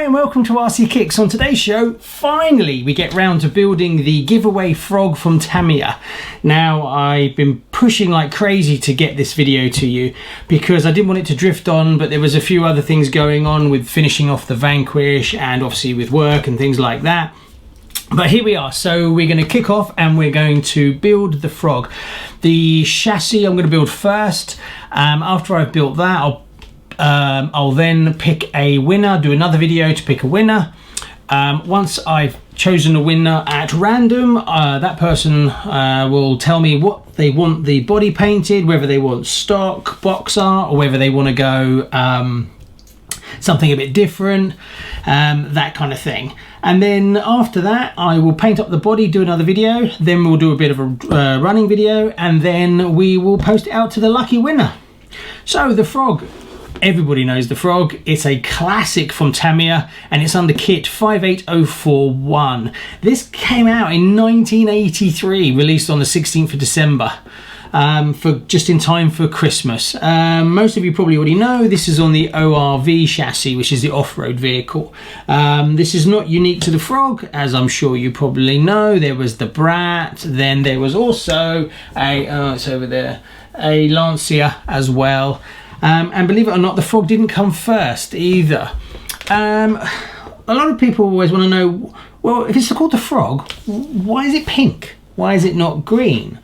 Welcome to RCKicks. On today's show, finally we get round to building the giveaway frog from Tamiya. Now, I've been pushing like crazy to get this video to you because I didn't want it to drift on, but there was a few other things going on with finishing off the Vanquish and obviously with work and things like that. But here we are, so we're going to kick off and we're going to build the frog. The chassis I'm going to build first. After I've built that, I'll then pick a winner, do another video to pick a winner. Once I've chosen a winner at random, that person will tell me what they want the body painted, whether they want stock, box art, or whether they want to go something a bit different, that kind of thing. And then after that, I will paint up the body, do another video, then we'll do a bit of a running video, and then we will post it out to the lucky winner. So the frog. Everybody knows the frog. It's a classic from Tamiya and it's under kit 58041. This came out in 1983, released on the 16th of December, for just in time for Christmas. Most of you probably already know this is on the ORV chassis, which is the off-road vehicle. This is not unique to the frog, as I'm sure you probably know. There was the Brat, then there was also it's over there, a Lancia as well. And believe it or not, the frog didn't come first either. A lot of people always want to know, well, if it's called the frog, why is it pink? Why is it not green?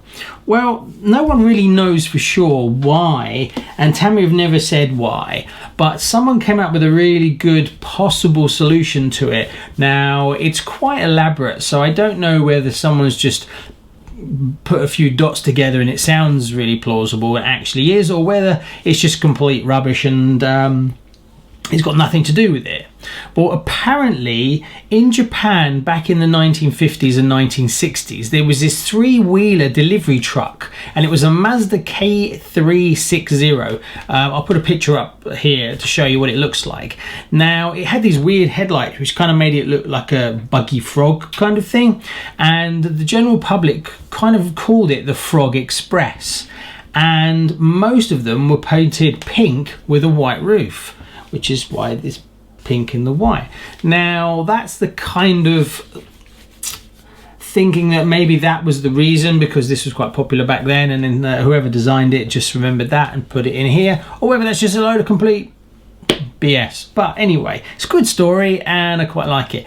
Well, no one really knows for sure why, and Tamiya have never said why, but someone came up with a really good possible solution to it. Now, it's quite elaborate, so I don't know whether someone's just put a few dots together and it sounds really plausible, it actually is, or whether it's just complete rubbish and it's got nothing to do with it. But apparently in Japan back in the 1950s and 1960s there was this three-wheeler delivery truck and it was a Mazda K360. I'll put a picture up here to show you what it looks like. Now it had these weird headlights which kind of made it look like a buggy frog kind of thing, and the general public kind of called it the Frog Express, and most of them were painted pink with a white roof, which is why this pink and the white. Now that's the kind of thinking that maybe that was the reason, because this was quite popular back then, and then whoever designed it just remembered that and put it in here, or whether that's just a load of complete BS. But anyway, it's a good story and I quite like it.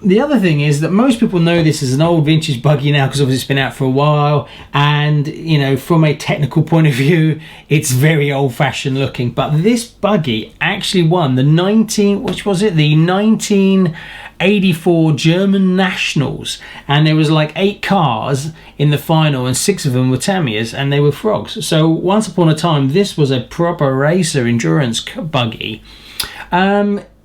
The other thing is that most people know this is an old vintage buggy now because obviously it's been out for a while, and you know, from a technical point of view it's very old-fashioned looking, but this buggy actually won the 1984 German Nationals, and there was like 8 cars in the final and 6 of them were Tamiyas and they were frogs. So once upon a time this was a proper racer endurance buggy.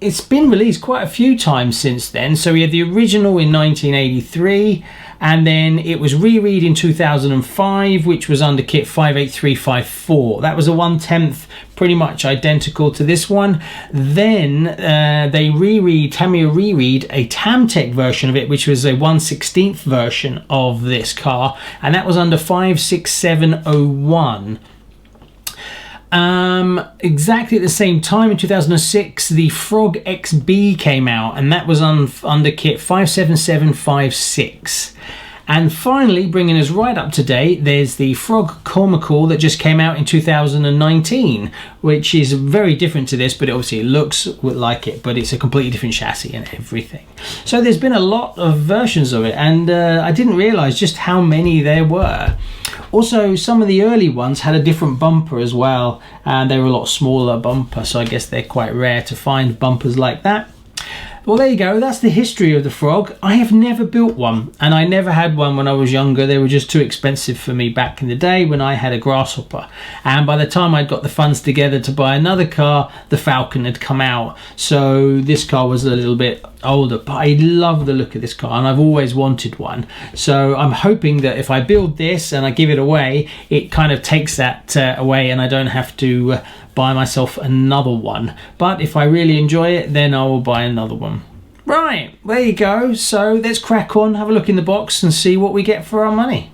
It's been released quite a few times since then. So we had the original in 1983, and then it was reread in 2005, which was under kit 58354. That was a 1/10, pretty much identical to this one. Then Tamiya reread a Tamtec version of it, which was a 1/16 version of this car, and that was under 56701. Exactly at the same time in 2006 the Frog XB came out, and that was under kit 57756. And finally, bringing us right up to date, there's the Frog Comical that just came out in 2019, which is very different to this, but obviously it looks like it, but it's a completely different chassis and everything. So there's been a lot of versions of it, and I didn't realize just how many there were. Also, some of the early ones had a different bumper as well, and they were a lot smaller bumper, so I guess they're quite rare to find bumpers like that. Well, there you go. That's the history of the Frog. I have never built one, and I never had one when I was younger. They were just too expensive for me back in the day when I had a Grasshopper. And by the time I'd got the funds together to buy another car, the Falcon had come out. So this car was a little bit older, but I love the look of this car and I've always wanted one. So I'm hoping that if I build this and I give it away, it kind of takes that away and I don't have to buy myself another one. But if I really enjoy it, then I will buy another one. Right, there you go. So let's crack on, have a look in the box and see what we get for our money.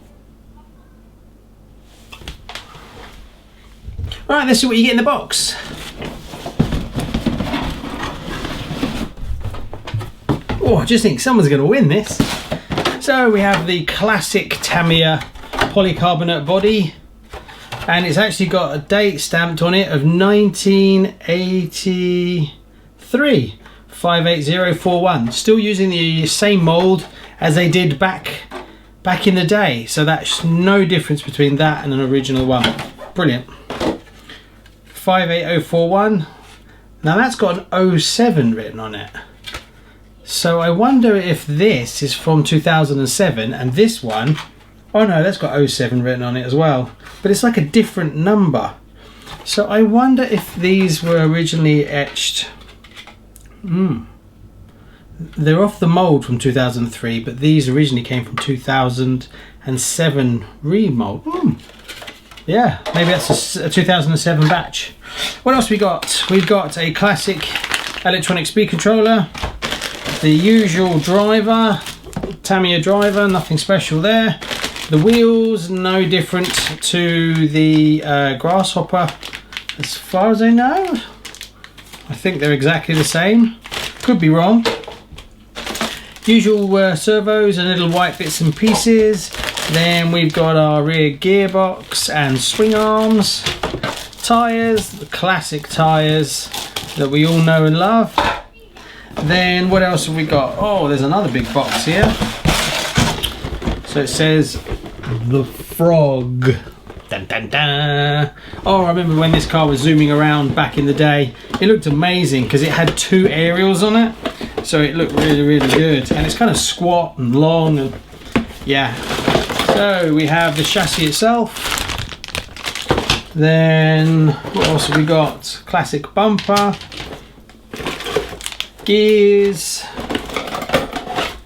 Right, let's see what you get in the box. Oh, I just think someone's going to win this. So we have the classic Tamiya polycarbonate body, and it's actually got a date stamped on it of 1983, 58041. Still using the same mold as they did back in the day. So that's no difference between that and an original one. Brilliant. 58041. Now that's got an 07 written on it. So I wonder if this is from 2007 and this one, oh no, that's got 07 written on it as well, but it's like a different number. So I wonder if these were originally etched. They're off the mold from 2003, but these originally came from 2007 remold. Yeah, maybe that's a 2007 batch. What else we got? We've got a classic electronic speed controller. The usual driver, Tamiya driver, nothing special there. The wheels, no different to the Grasshopper as far as I know. I think they're exactly the same. Could be wrong. Usual servos and little white bits and pieces. Then we've got our rear gearbox and swing arms. Tyres, the classic tyres that we all know and love. Then what else have we got? Oh, there's another big box here. So it says the Frog. Dun, dun, dun. Oh, I remember when this car was zooming around back in the day. It looked amazing because it had two aerials on it. So it looked really, really good. And it's kind of squat and long and yeah. So we have the chassis itself. Then what else have we got? Classic bumper. Gears,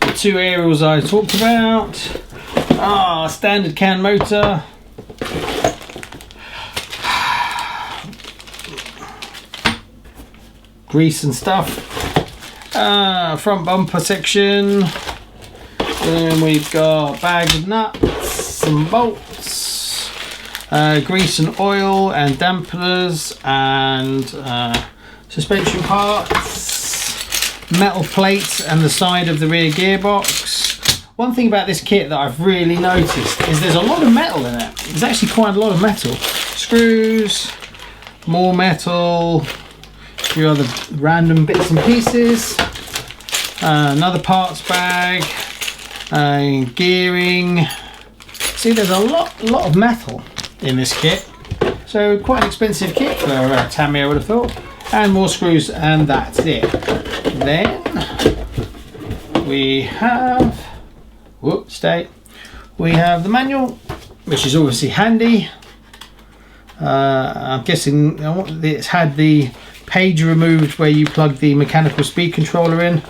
the two aerials I talked about, standard can motor, grease and stuff, front bumper section, then we've got bags of nuts and bolts, grease and oil and dampeners and suspension parts, metal plates and the side of the rear gearbox. One thing about this kit that I've really noticed is there's a lot of metal in it. There's actually quite a lot of metal. Screws, more metal, a few other random bits and pieces, another parts bag, gearing. See, there's a lot of metal in this kit. So quite an expensive kit for Tamiya, I would have thought. And more screws, and that's it. Then we have, we have the manual, which is obviously handy. I'm guessing it's had the page removed where you plug the mechanical speed controller in.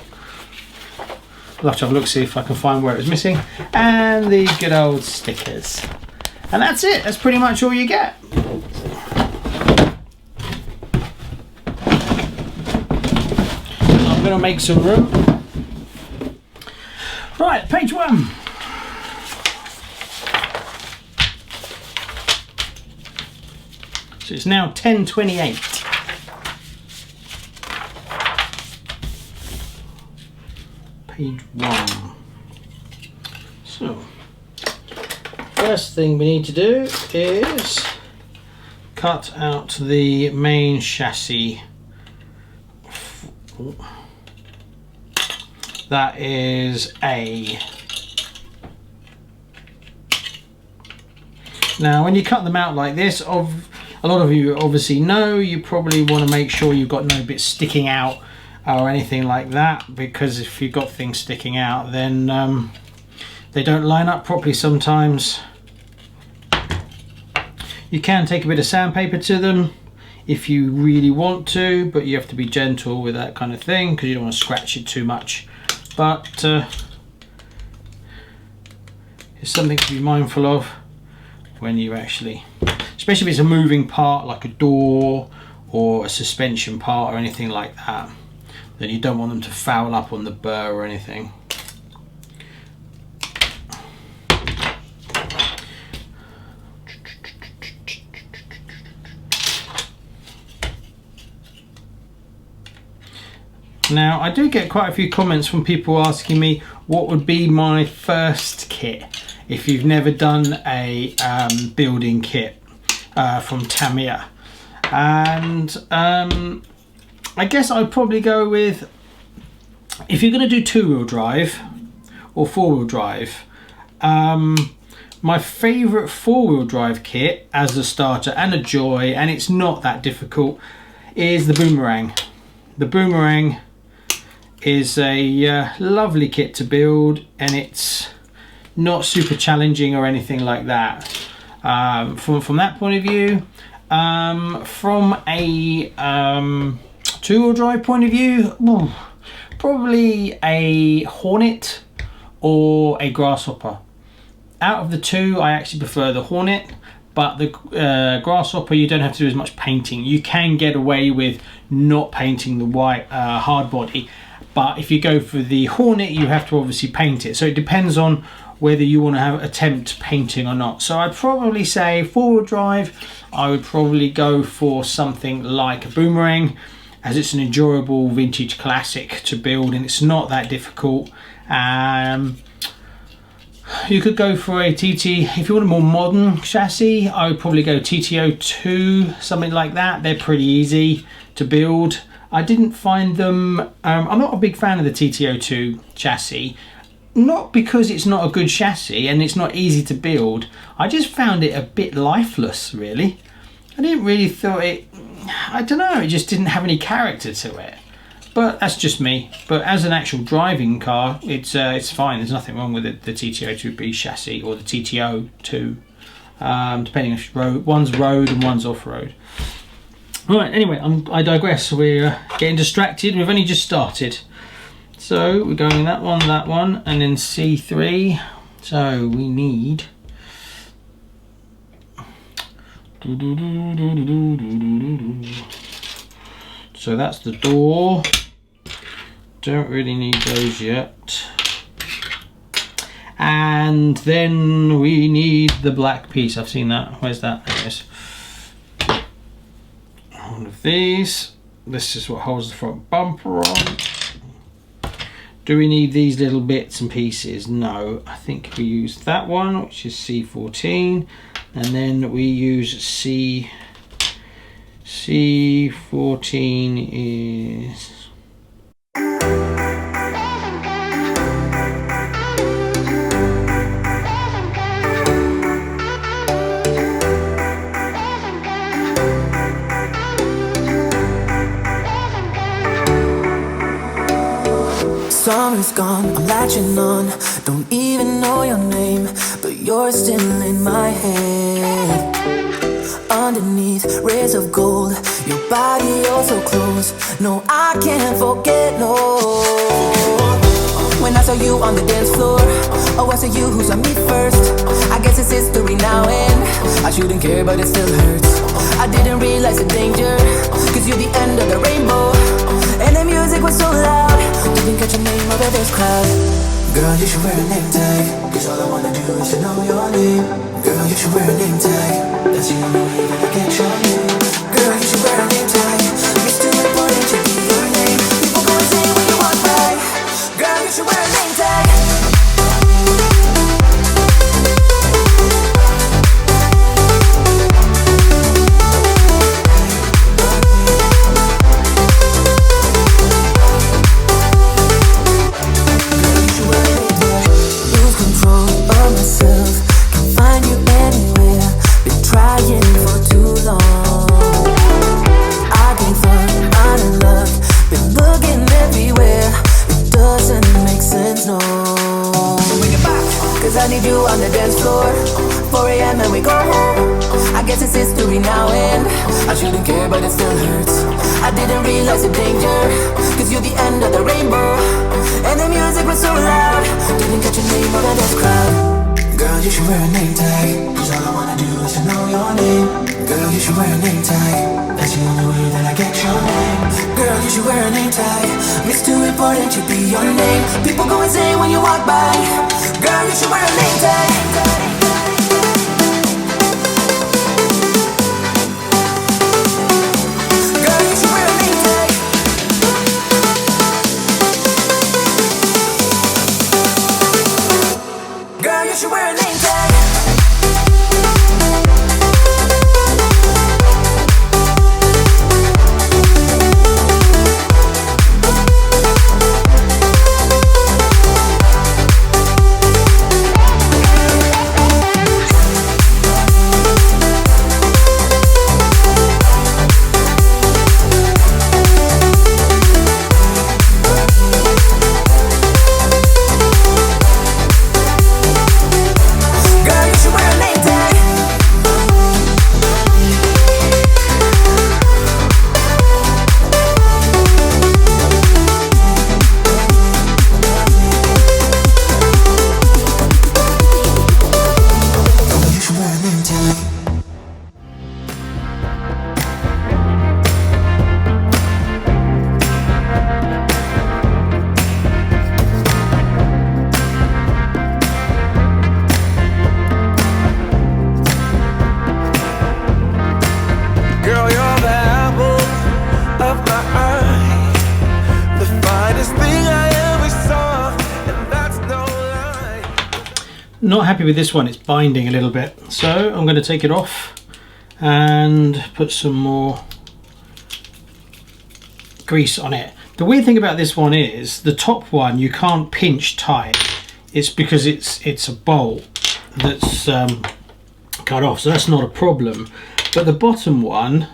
I'll have to have a look, see if I can find where it was missing. And the good old stickers. And that's it, that's pretty much all you get. I'm going to make some room. Right, page 1. So it's now 10:28. Page 1. So, first thing we need to do is cut out the main chassis. That is A. Now when you cut them out like this, a lot of you obviously know, you probably want to make sure you've got no bits sticking out or anything like that, because if you've got things sticking out, then they don't line up properly sometimes. You can take a bit of sandpaper to them if you really want to, but you have to be gentle with that kind of thing because you don't want to scratch it too much. But it's something to be mindful of when you actually, especially if it's a moving part like a door or a suspension part or anything like that, then you don't want them to foul up on the burr or anything. Now, I do get quite a few comments from people asking me what would be my first kit if you've never done a building kit from Tamiya. And I guess I'd probably go with, if you're going to do two-wheel drive or four-wheel drive, my favourite four-wheel drive kit as a starter and a joy, and it's not that difficult, is the Boomerang. The Boomerang is a lovely kit to build, and it's not super challenging or anything like that. From that point of view, from a two-wheel drive point of view, probably a Hornet or a Grasshopper. Out of the two, I actually prefer the Hornet, but the Grasshopper, you don't have to do as much painting. You can get away with not painting the white hard body, but if you go for the Hornet, you have to obviously paint it. So it depends on whether you want to attempt painting or not. So I'd probably say four-wheel drive, I would probably go for something like a Boomerang, as it's an enjoyable vintage classic to build and it's not that difficult. You could go for a TT, if you want a more modern chassis, I would probably go TT02, something like that. They're pretty easy to build. I didn't find them, I'm not a big fan of the TT02 chassis, not because it's not a good chassis and it's not easy to build. I just found it a bit lifeless, really. I didn't really thought it, I don't know, it just didn't have any character to it. But that's just me. But as an actual driving car, it's fine. There's nothing wrong with it, the TT02B chassis or the TT02, depending if one's road and one's off-road. Right, anyway, I digress. We're getting distracted. We've only just started. So we're going that one, and then C3. So we need... So that's the door. Don't really need those yet. And then we need the black piece. I've seen that. Where's that? There it is. One of these. This is what holds the front bumper on. Do we need these little bits and pieces? No. I think we use that one, which is C14. And then we use C14 is... Summer's gone, I'm latching on. Don't even know your name, but you're still in my head. Underneath rays of gold, your body oh so close. No, I can't forget, no. When I saw you on the dance floor, oh, I saw you who saw me first. I guess it's history now and I shouldn't care, but it still hurts. I didn't realize the danger, cause you're the end of the rainbow. And the music was so loud, didn't catch your name over this crowd. Girl, you should wear a name tag, cause all I wanna do is to know your name. Girl, you should wear a name tag, that's the only way that I get your name. Girl, you should wear a name tag, it's too important to be your name. People go insane when you walk by. Girl, you should wear a name tag. Looking Cause I need you on the dance floor. 4 a.m. and we go home. I guess it's history now and I shouldn't care but it still hurts. I didn't realize the danger, cause you're the end of the rainbow. And the music was so loud, didn't catch your name out of this crowd. Girl, you should wear a name tag, cause all I wanna do is to know your name. Girl, you should wear a name tag, that's the only way that I get your name. Girl, you should wear a name tag, it's too important to be your name. People go insane when you walk by. Girl, you should wear a name tag. You should wear a name tag. Not happy with this one, it's binding a little bit, so I'm going to take it off and put some more grease on it. The weird thing about this one is the top one you can't pinch tight. It's because it's a bolt that's cut off, so that's not a problem. But the bottom one,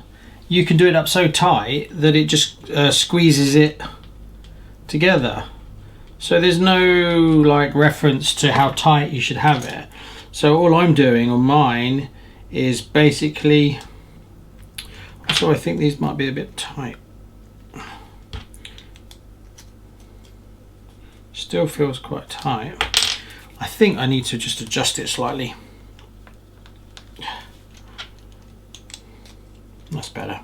you can do it up so tight that it just squeezes it together. So there's no like reference to how tight you should have it. So all I'm doing on mine is basically, so I think these might be a bit tight. Still feels quite tight. I think I need to just adjust it slightly. That's better.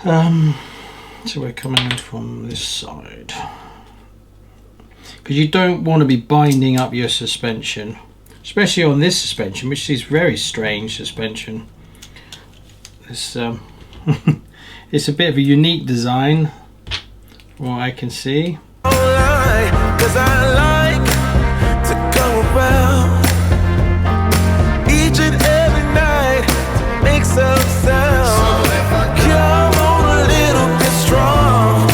So we're coming from this side, because you don't want to be binding up your suspension, especially on this suspension, which is very strange suspension. It's it's a bit of a unique design from what I can see. Cause I like to go around each and every night to make some sound. So if I come on a little bit strong,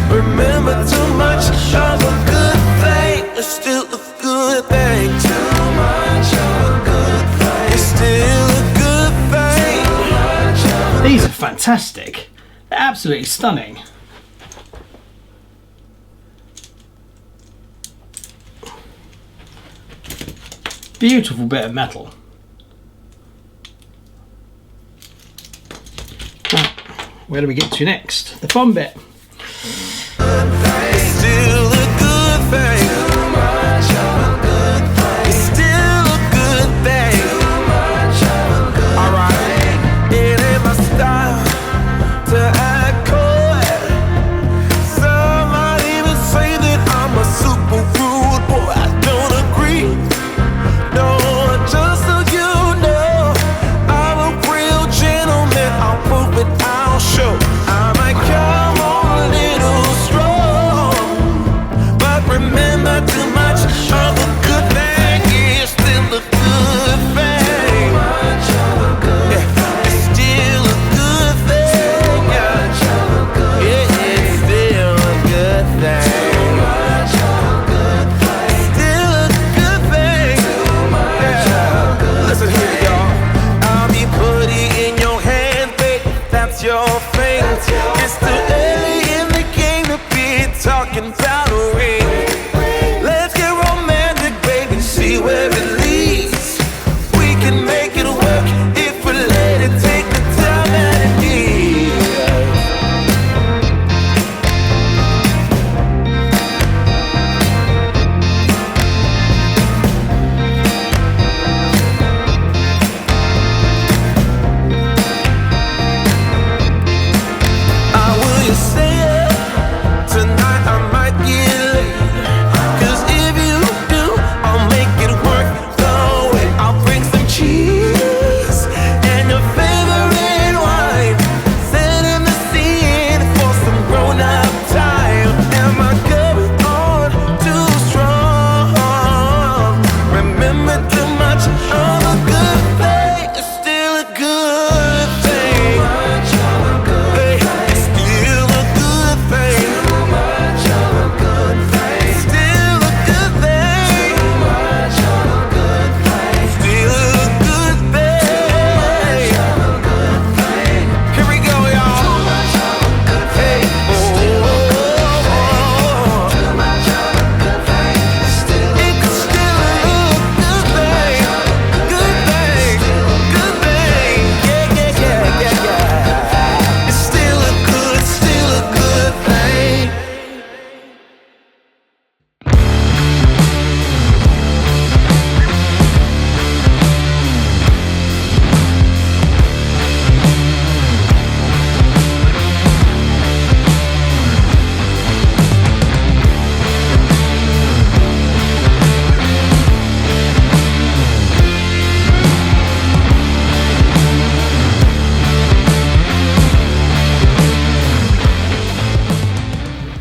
remember too much of a good thing is still a good thing. Too much of a good thing is still a good thing. These are fantastic. They're absolutely stunning. Beautiful bit of metal. Now, where do we get to next? The fun bit. Still a good thing. Too much of a good thing. It's still a good thing. Too much of a good thing. It ain't my style to act coy. Some might even say that I'm a super rude boy. I don't agree. No, just so you know, I'm a real gentleman. I'll prove it, I'll show. I might come on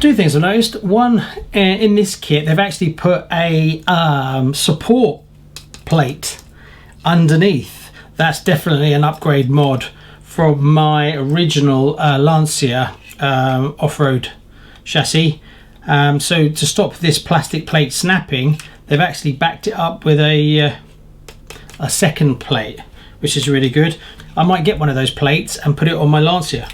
Two things I noticed. One, in this kit they've actually put a support plate underneath. That's definitely an upgrade mod from my original Lancia off-road chassis. So to stop this plastic plate snapping, they've actually backed it up with a second plate, which is really good. I might get one of those plates and put it on my Lancia.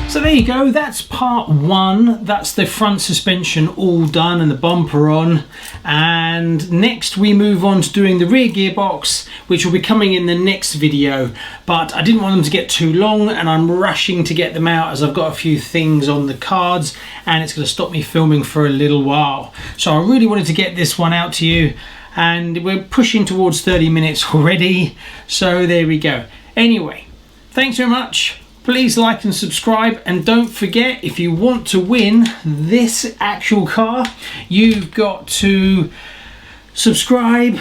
So there you go, that's part one. That's the front suspension all done and the bumper on. And next we move on to doing the rear gearbox, which will be coming in the next video. But I didn't want them to get too long, and I'm rushing to get them out as I've got a few things on the cards and it's going to stop me filming for a little while. So I really wanted to get this one out to you, and we're pushing towards 30 minutes already. So there we go. Anyway, thanks very much. Please like and subscribe, and don't forget, if you want to win this actual car, you've got to subscribe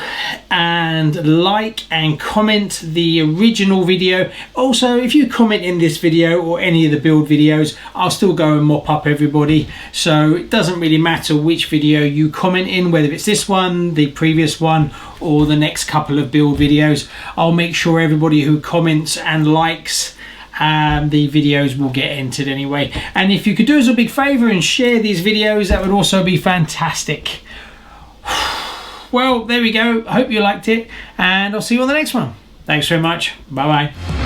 and like and comment the original video. Also, if you comment in this video or any of the build videos, I'll still go and mop up everybody. So it doesn't really matter which video you comment in, whether it's this one, the previous one, or the next couple of build videos. I'll make sure everybody who comments and likes the videos will get entered anyway. And if you could do us a big favor and share these videos, that would also be fantastic. Well, there we go. I hope you liked it, and I'll see you on the next one. Thanks very much. Bye bye.